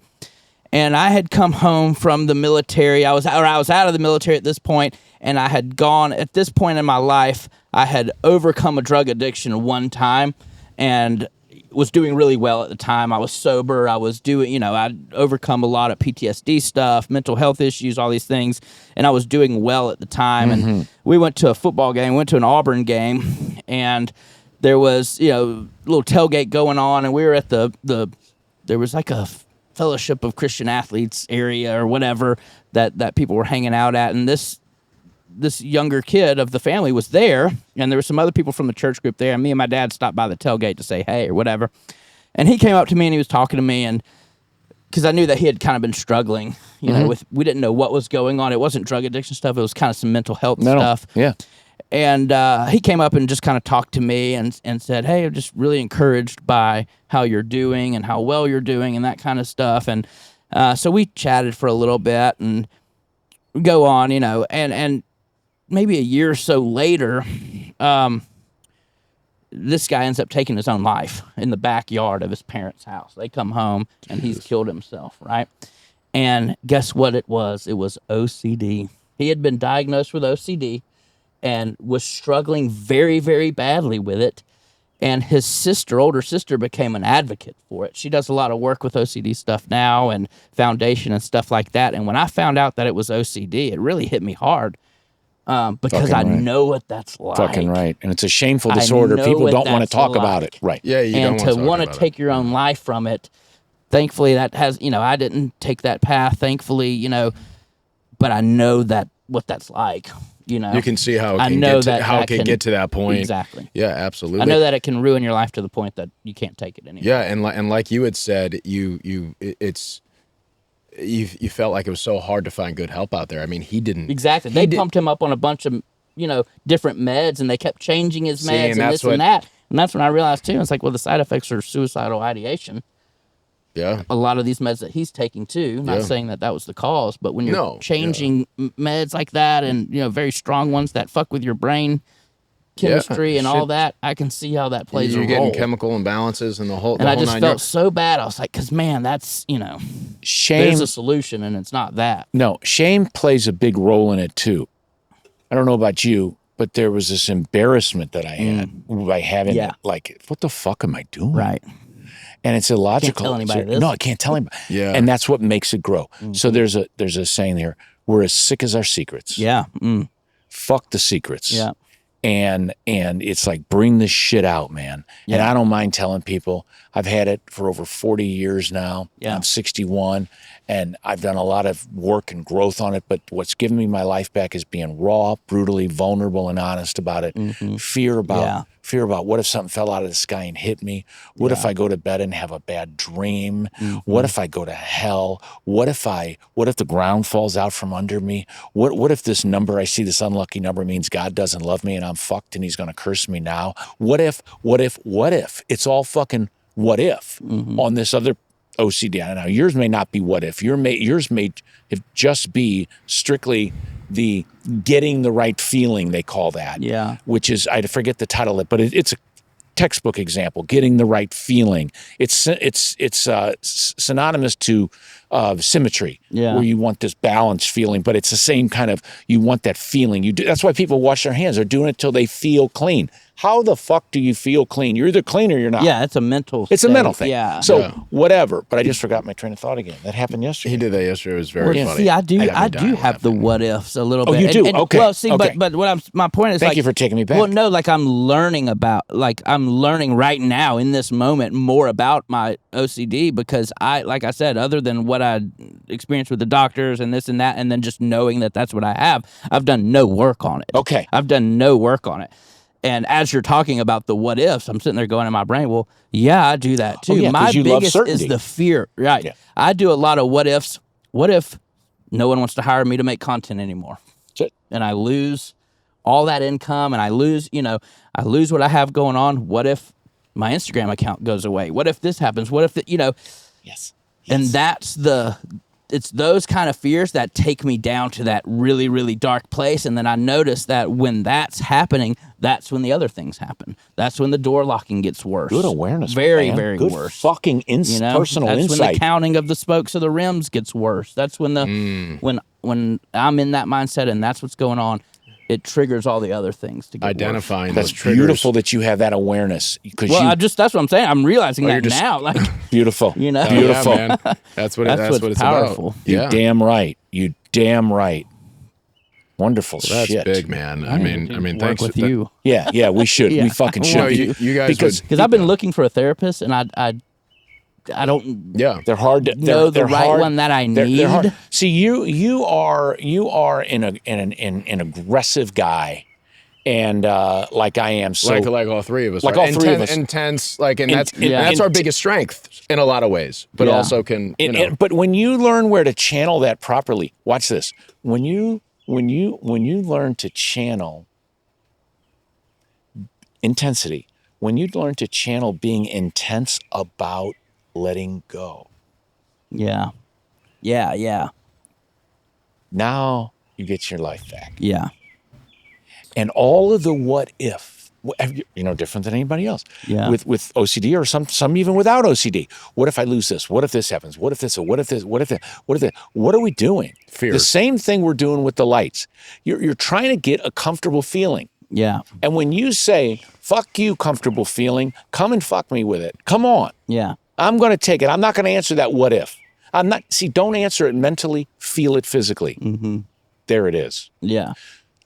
And I had come home from the military. I was out of the military at this point, and I had gone, at this point in my life, I had overcome a drug addiction one time and was doing really well at the time. I was sober. I was doing, I'd overcome a lot of PTSD stuff, mental health issues, all these things, and I was doing well at the time. And we went to a football game, went to an Auburn game, and there was, a little tailgate going on, and we were at there was like a Fellowship of Christian Athletes area or whatever that people were hanging out at, and this younger kid of the family was there, and there were some other people from the church group there, and me and my dad stopped by the tailgate to say hey or whatever, and he came up to me and he was talking to me, and because I knew that he had kind of been struggling, we didn't know what was going on. It wasn't drug addiction stuff, it was kind of some mental health stuff. Yeah. And he came up and just kind of talked to me and said, hey, I'm just really encouraged by how you're doing and how well you're doing and that kind of stuff. And so we chatted for a little bit and go on, and maybe a year or so later, this guy ends up taking his own life in the backyard of his parents' house. They come home and he's killed himself, right? And guess what it was? It was OCD. He had been diagnosed with OCD and was struggling very, very badly with it. And his older sister, became an advocate for it. She does a lot of work with OCD stuff now and foundation and stuff like that. And when I found out that it was OCD, it really hit me hard because Fucking I right. know what that's like. Fucking right. And it's a shameful I disorder. know People what don't want to that's talk about like. it. Right. Yeah, you And don't to want to take your own life from it, thankfully that has, I didn't take that path, thankfully, but I know that what that's like. You know, You can see how it I can know get to, that how that it can can- get to that point. exactly. Yeah, absolutely. I know that it can ruin your life to the point that you can't take it anymore. Yeah, and like you had said, you felt like it was so hard to find good help out there. I mean, he didn't Exactly. They pumped him up on a bunch of, different meds, and they kept changing his meds and this and that. And that's when I realized too, it's like, well, the side effects are suicidal ideation. Yeah. A lot of these meds that he's taking too, not saying that was the cause, but when you're changing meds like that and, very strong ones that fuck with your brain chemistry and all that, I can see how that plays a role. You're getting chemical imbalances and the whole I just felt so bad. I was like, because man, that's, Shame. there's a solution and it's not that. No, shame plays a big role in it too. I don't know about you, but there was this embarrassment that I had by having it. Like, what the fuck am I doing? Right. And it's illogical. Can't tell anybody this. No, I can't tell anybody. Yeah. And that's what makes it grow. So there's a saying there, we're as sick as our secrets. Yeah. Fuck the secrets. Yeah. And it's like, bring this shit out, man. And I don't mind telling people. I've had it for over 40 years now. Yeah. I'm 61, and I've done a lot of work and growth on it. But what's given me my life back is being raw, brutally vulnerable, and honest about it. Fear about what if something fell out of the sky and hit me? What if I go to bed and have a bad dream? What if I go to hell? What if the ground falls out from under me? What if this number I see, this unlucky number, means God doesn't love me and I'm fucked and he's going to curse me now? What if? It's all fucking what if on this other OCD. Now yours may not be what if. Yours may just be strictly the getting the right feeling, they call that. Yeah. Which is, I forget the title of it, but it's a textbook example, getting the right feeling. It's synonymous to symmetry, where you want this balanced feeling, but it's the same kind of, you want that feeling. That's why people wash their hands. They're doing it till they feel clean. How the fuck do you feel clean? You're either clean or you're not. Yeah, it's a mental It's a mental thing. Yeah. So whatever. But I just forgot my train of thought again. That happened yesterday. He did that yesterday. It was very funny. See, I do have the what ifs a little bit. Oh, you do? Okay. Well, see, Okay. but my point is, Thank you for taking me back. Well, no, like I'm learning right now in this moment more about my OCD, because like I said, other than what I experienced with the doctors and this and that, and then just knowing that that's what I have, I've done no work on it. Okay. I've done no work on it. And as you're talking about the what ifs, I'm sitting there going in my brain, well, yeah, I do that too. Yeah, my you love biggest certainty. is the fear. Right. Yeah. I do a lot of what ifs. What if no one wants to hire me to make content anymore? That's it. And I lose all that income, and I lose what I have going on. What if my Instagram account goes away? What if this happens? What if Yes. And it's those kind of fears that take me down to that really, really dark place. And then I notice that when that's happening, that's when the other things happen. That's when the door locking gets worse. Good awareness, Very, man. very Good worse. fucking personal that's insight. when the counting of the spokes of the rims gets worse. That's when when I'm in that mindset and that's what's going on, it triggers all the other things to get Identifying That's those triggers. beautiful that you have that awareness. That's what I'm saying. I'm realizing that now. Like, beautiful. Beautiful. Yeah, man. That's what That's it's what's about. powerful. You damn right. You damn right. Wonderful That's shit. big, man. I mean, work thanks with you. Yeah, we should. Yeah. We fucking should. No, you guys Because I've been looking for a therapist, and I don't They're hard to know the they're right hard. one that I They're need. hard. See, you are an aggressive guy, and like I am. So like all three of us. Like right? all three of us. Intense, and In- that's our biggest strength in a lot of ways, but also can But when you learn where to channel that properly, watch this. When you learn to channel intensity, when you learn to channel being intense about letting go, Yeah. now you get your life back. Yeah. And all of the what if, different than anybody else. Yeah. With OCD, or some even without OCD. What if I lose this? What if this happens? What if this? What if this? What if that? What if that? What are we doing? Fear. The same thing we're doing with the lights. You're trying to get a comfortable feeling. Yeah. And when you say, fuck you, comfortable feeling, come and fuck me with it. Come on. Yeah. I'm going to take it. I'm not going to answer that what if. Don't answer it mentally, feel it physically. Mm-hmm. There it is. Yeah.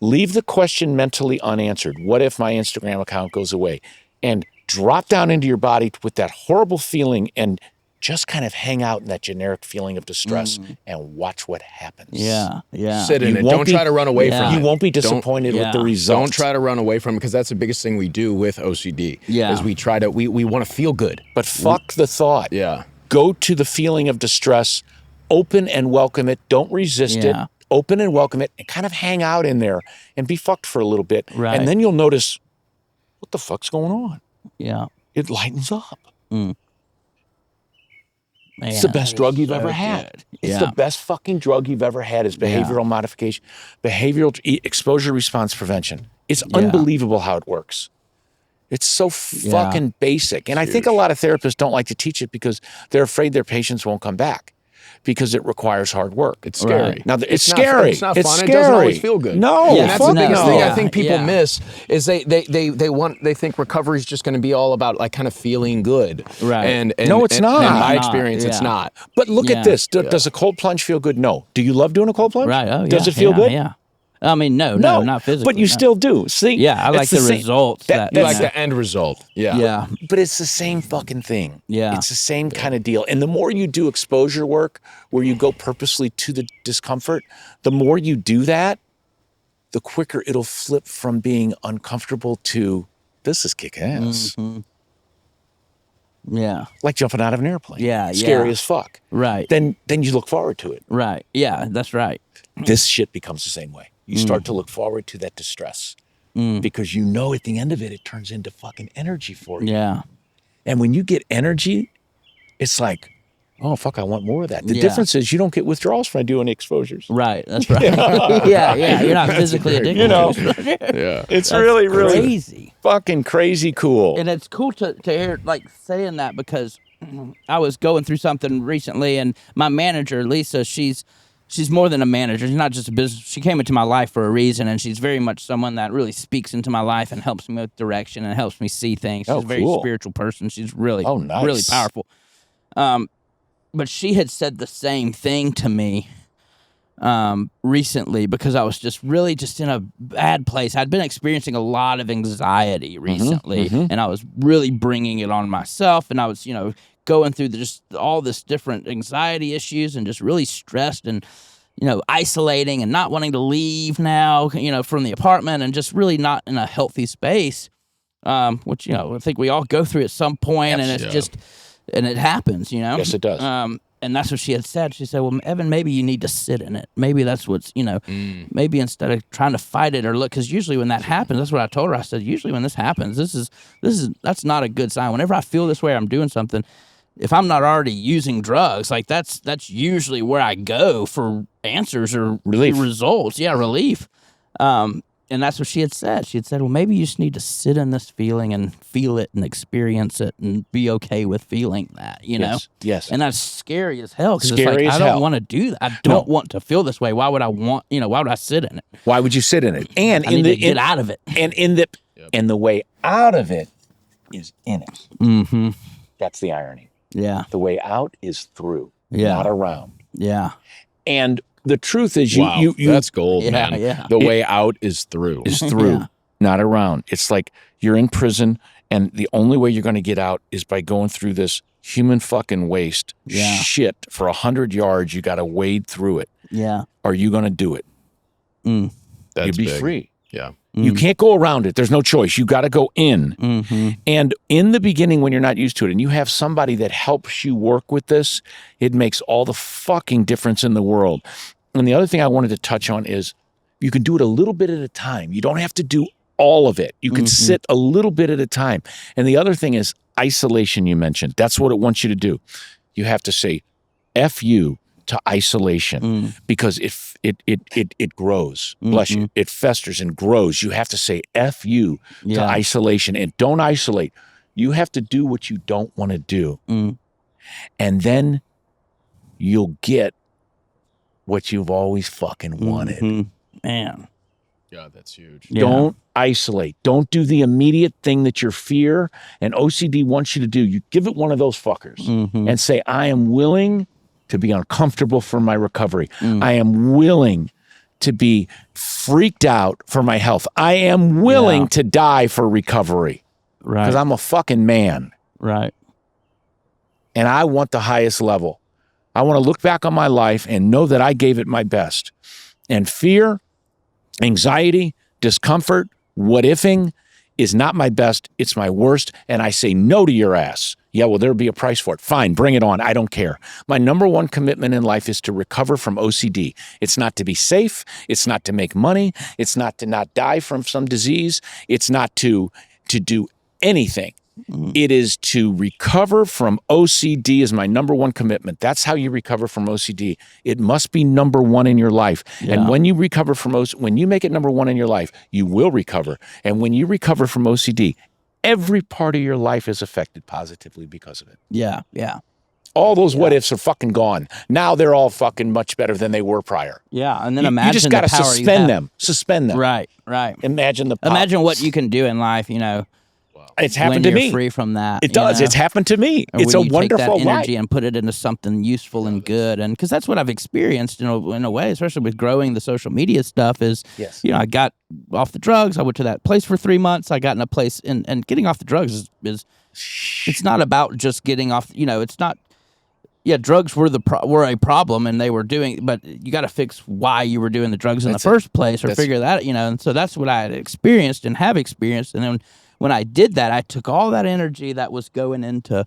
Leave the question mentally unanswered. What if my Instagram account goes away? And drop down into your body with that horrible feeling and just kind of hang out in that generic feeling of distress and watch what happens. Yeah. Sit in You it. won't Don't be- try to run away from it. You won't be disappointed with the yeah. result. Don't try to run away from it, because that's the biggest thing we do with OCD. Yeah. Is we want to feel good. But fuck the thought. Yeah. Go to the feeling of distress, open and welcome it. Don't resist it. Yeah. Open and welcome it, and kind of hang out in there and be fucked for a little bit. Right. And then you'll notice, what the fuck's going on? Yeah. It lightens up. Man, It's the best that drug is you've so ever had. good. It's Yeah. the best fucking drug you've ever had is behavioral modification, behavioral exposure response prevention. It's unbelievable how it works. It's so fucking basic. And I think a lot of therapists don't like to teach it because they're afraid their patients won't come back because it requires hard work. It's scary. Right. Now, it's not- scary. It's not It's fun. scary. It doesn't always feel good. No, Yeah, And that's fuck the biggest no. thing I think people Yeah. miss is they think recovery is just going to be all about like kind of feeling good. Right. And No, it's not. In my Not. experience, it's Yeah. not. But look Yeah. at this. Does a cold plunge feel good? No. Do you love doing a cold plunge? Right. Oh, yeah. Does it feel yeah, good? Yeah. I mean, no, not physically. But you no. still do. See? Yeah, I like It's the same- results. You that's- like the end result. Yeah. Yeah. But it's the same fucking thing. Yeah. It's the same kind of deal. And the more you do exposure work where you go purposely to the discomfort, the more you do that, the quicker it'll flip from being uncomfortable to this is kick ass. Yeah. Like jumping out of an airplane. Yeah, Scary yeah. as fuck. Right. Then you look forward to it. Right. Yeah, that's right. This shit becomes the same way. You start to look forward to that distress because you know at the end of it, it turns into fucking energy for you. Yeah. And when you get energy, it's like, oh, fuck, I want more of that. The Yeah. difference is you don't get withdrawals from doing the exposures. Right. That's right. yeah. You're not physically addicted. You know. Yeah. It's really crazy. fucking crazy cool. And it's cool to hear like saying that because I was going through something recently, and my manager Lisa, she's more than a manager. She's not just a business. She came into my life for a reason, and she's very much someone that really speaks into my life and helps me with direction and helps me see things. She's Oh, a very cool. spiritual person. She's really, nice. really powerful. But she had said the same thing to me recently because I was just really just in a bad place. I'd been experiencing a lot of anxiety recently, and I was really bringing it on myself, and I was, going through just all this different anxiety issues and just really stressed and, isolating and not wanting to leave now, from the apartment and just really not in a healthy space, which, I think we all go through at some point, and it's just, and it happens, Yes, it does. And that's what she had said. She said, well, Evan, maybe you need to sit in it. Maybe that's what's, maybe instead of trying to fight it or look, because usually when that happens, that's what I told her. I said, usually when this happens, that's not a good sign. Whenever I feel this way, I'm doing something. If I'm not already using drugs, like that's usually where I go for answers or Relief. results. Yeah, relief. And that's what she had said. She had said, well, maybe you just need to sit in this feeling and feel it and experience it and be okay with feeling that, Yes. And that's scary as hell. Because Scary as I don't hell. want to do that. I don't want to feel this way. Why would I want, why would I sit in it? Why would you sit in it? And I need to get out of it. And the way out of it is in it. Mm-hmm. That's the irony. Yeah. The way out is through, Yeah. not around. Yeah. And the truth is, Wow. you That's gold, Yeah, man. yeah. The way out is through. is through, Yeah. not around. It's like you're in prison, and the only way you're going to get out is by going through this human fucking waste Yeah. shit for 100 yards. You got to wade through it. Yeah. Are you going to do it? That's You'll be big. free. Yeah. You can't go around it. There's no choice. You got to go in. Mm-hmm. And in the beginning, when you're not used to it, and you have somebody that helps you work with this, it makes all the fucking difference in the world. And the other thing I wanted to touch on is you can do it a little bit at a time. You don't have to do all of it. You can sit a little bit at a time. And the other thing is isolation you mentioned. That's what it wants you to do. You have to say F you to isolation because it grows. Bless you. It festers and grows. You have to say F you to Yeah. isolation, and don't isolate. You have to do what you don't want to do. And then you'll get what you've always fucking wanted. Man. God, that's huge. Yeah. Don't isolate. Don't do the immediate thing that your fear and OCD wants you to do. You give it one of those fuckers and say, I am willing to be uncomfortable for my recovery. I am willing to be freaked out for my health. I am willing to die for recovery Right. because I'm a fucking man. Right. and I want the highest level. I want to look back on my life and know that I gave it my best. And fear, anxiety, discomfort, what-ifing is not my best. It's my worst. And I say no to your ass. Yeah, well, there'll be a price for it. Fine, bring it on. I don't care. My number one commitment in life is to recover from OCD. It's not to be safe. It's not to make money. It's not to not die from some disease. It's not to do anything. It is to recover from OCD is my number one commitment. That's how you recover from OCD. It must be number one in your life. Yeah. And when you recover from when you make it number one in your life, you will recover. And when you recover from OCD, every part of your life is affected positively because of it. Yeah, yeah. All those what ifs are fucking gone. Now they're all fucking much better than they were prior. Yeah, and then imagine you just got to suspend them. Suspend them. Right, right. Imagine what you can do in life, you know. It's happened when to you're me. free from that. It does. Know? It's happened to me. Or it's when a you wonderful take that energy life. and put it into something useful and good. And because that's what I've experienced in a way, especially with growing the social media stuff is, you know, I got off the drugs. I went to that place for 3 months. I got in a place and getting off the drugs is it's not about just getting off, you know, it's not, yeah, drugs were were a problem and they were doing, but you got to fix why you were doing the drugs in the first place or figure that, you know. And so that's what I had experienced and have experienced. And then when I did that, I took all that energy that was going into,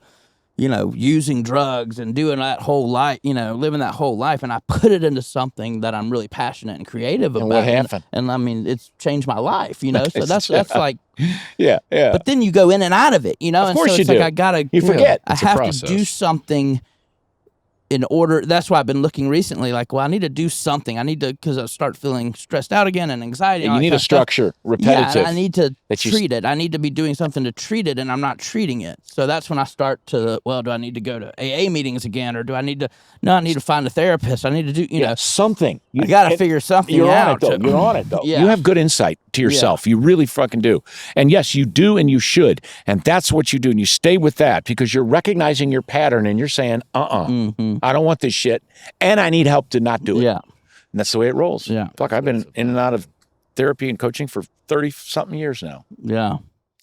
you know, using drugs and doing that whole life, you know, living that whole life, and I put it into something that I'm really passionate and creative about. And what happened? And I mean, it's changed my life, you know. So that's like, yeah. But then you go in and out of it, you know. Of course and so it's you do. like I gotta, you forget. I have to do something. In order, that's why I've been looking recently, like, well, I need to do something. I need to, because I start feeling stressed out again and anxiety. And you need a structure, repetitive. Yeah, I need to treat it. I need to be doing something to treat it, and I'm not treating it. So that's when I start to, well, do I need to go to AA meetings again, or do I need to, no, I need to find a therapist. I need to do, you know. Something. I got to figure something You're out. on it, though. You're on it, though. Yeah. You have good insight to yourself. You really fucking do. And yes, you do, and you should. And that's what you do. And you stay with that because you're recognizing your pattern, and you're saying, I don't want this shit. And I need help to not do it. Yeah. And that's the way it rolls. Yeah. Fuck, I've been in and out of therapy and coaching for 30-something years now. Yeah.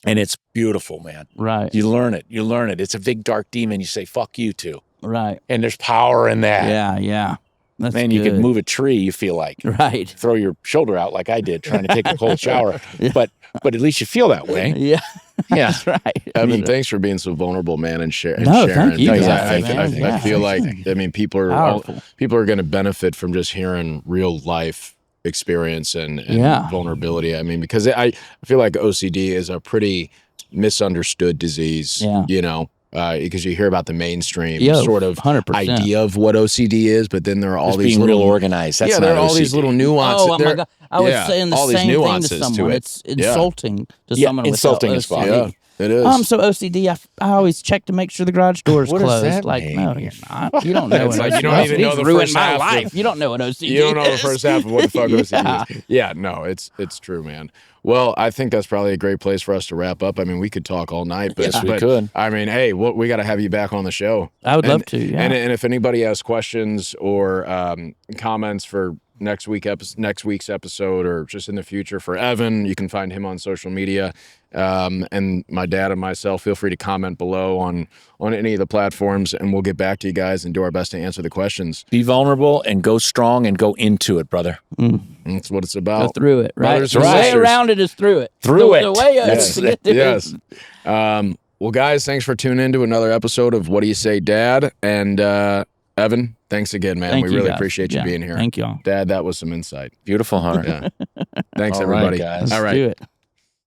And it's beautiful, man. Right. You learn it. You learn it. It's a big, dark demon you say, fuck you to. Right. And there's power in that. Yeah, yeah. That's Man, you could move a tree, you feel like. Right. Throw your shoulder out like I did trying to take a cold shower. But at least you feel that way. Yeah. Yeah. That's right. Evan, thanks for being so vulnerable, man, and sharing. Thank you. Because I feel like, I mean, people are going to benefit from just hearing real life experience and vulnerability. I mean, because I feel like OCD is a pretty misunderstood disease, you know, because you hear about the mainstream sort of 100%. idea of what OCD is, but then there are all these being little real organized. That's there are not all OCD. these little nuances. Oh my God. I was saying the all same these thing nuances to someone. It's insulting to someone insulting with as fuck. OCD. Yeah, it is. So OCD, I always check to make sure the garage door's What does closed. that like, mean? no, you're not. You don't know It's what like OCD you don't even know OCD's the ruined first my half of- life. You don't know what OCD is. You don't know the first half of what the fuck OCD is. Yeah, no, it's true, man. Well, I think that's probably a great place for us to wrap up. I mean, we could talk all night, but Yes, we could. I mean, hey, we got to have you back on the show. I would love to. Yeah. And if anybody has questions or comments for next week's episode or just in the future for Evan, you can find him on social media. And my dad and myself, feel free to comment below on any of the platforms, and we'll get back to you guys and do our best to answer the questions. Be vulnerable and go strong and go into it, brother. That's what it's about. Go through it, right? Brothers The and way sisters. around it is through it. Through it. The way Yes. to get through Yes. it. Well, guys, thanks for tuning in to another episode of What Do You Say, Dad? And Evan, thanks again, man. Thank we you, really guys. appreciate you being here. Thank y'all. Dad, that was some insight. Beautiful, Hunter. Yeah. Thanks, All right, everybody. guys. All right. Do it.